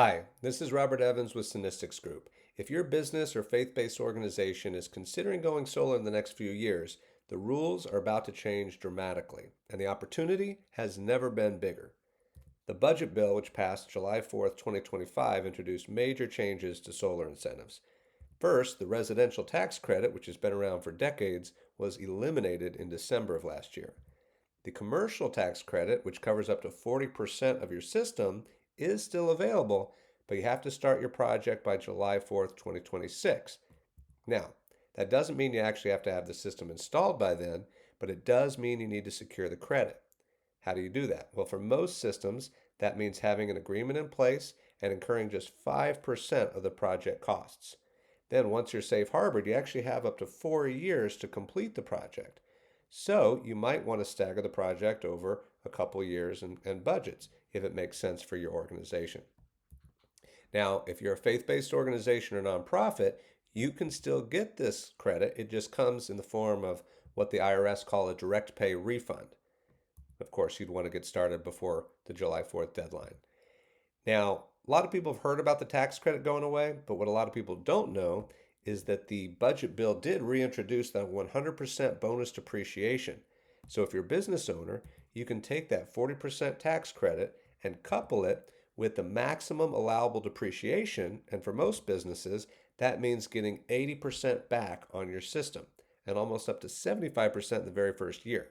Hi, this is Robert Evans with Sunistics Group. If your business or faith-based organization is considering going solar in the next few years, the rules are about to change dramatically, and the opportunity has never been bigger. The budget bill, which passed July 4th, 2025, introduced major changes to solar incentives. First, the residential tax credit, which has been around for decades, was eliminated in December of last year. The commercial tax credit, which covers up to 40% of your system, is still available, but you have to start your project by July 4th, 2026. Now, that doesn't mean you actually have to have the system installed by then, but it does mean you need to secure the credit. How do you do that? Well, for most systems, that means having an agreement in place and incurring just 5% of the project costs. Then, once you're safe harbored, you actually have up to 4 years to complete the project. So, you might want to stagger the project over a couple years and budgets if it makes sense for your organization. Now, if you're a faith based organization or nonprofit, you can still get this credit. It just comes in the form of what the IRS call a direct pay refund. Of course, you'd want to get started before the July 4th deadline. Now, a lot of people have heard about the tax credit going away, but what a lot of people don't know is that the budget bill did reintroduce the 100% bonus depreciation. So if you're a business owner, you can take that 40% tax credit and couple it with the maximum allowable depreciation. And for most businesses, that means getting 80% back on your system and almost up to 75% in the very first year.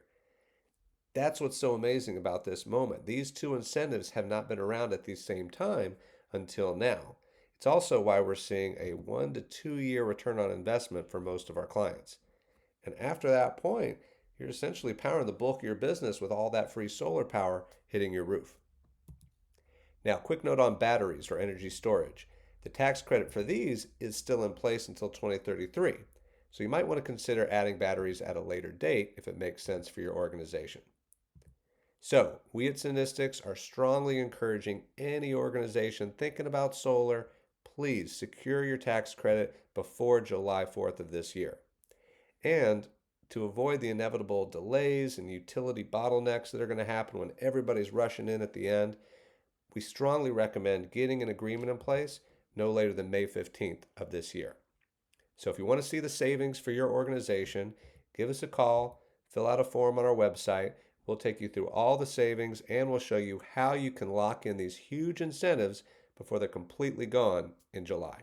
That's what's so amazing about this moment. These two incentives have not been around at the same time until now. It's also why we're seeing a 1 to 2 year return on investment for most of our clients. And after that point, you're essentially powering the bulk of your business with all that free solar power hitting your roof. Now, quick note on batteries or energy storage. The tax credit for these is still in place until 2033. So you might want to consider adding batteries at a later date if it makes sense for your organization. So, we at Sunistics are strongly encouraging any organization thinking about solar, please secure your tax credit before July 4th of this year. And to avoid the inevitable delays and utility bottlenecks that are going to happen when everybody's rushing in at the end, we strongly recommend getting an agreement in place no later than May 15th of this year. So if you want to see the savings for your organization, give us a call, fill out a form on our website. We'll take you through all the savings and we'll show you how you can lock in these huge incentives before they're completely gone in July.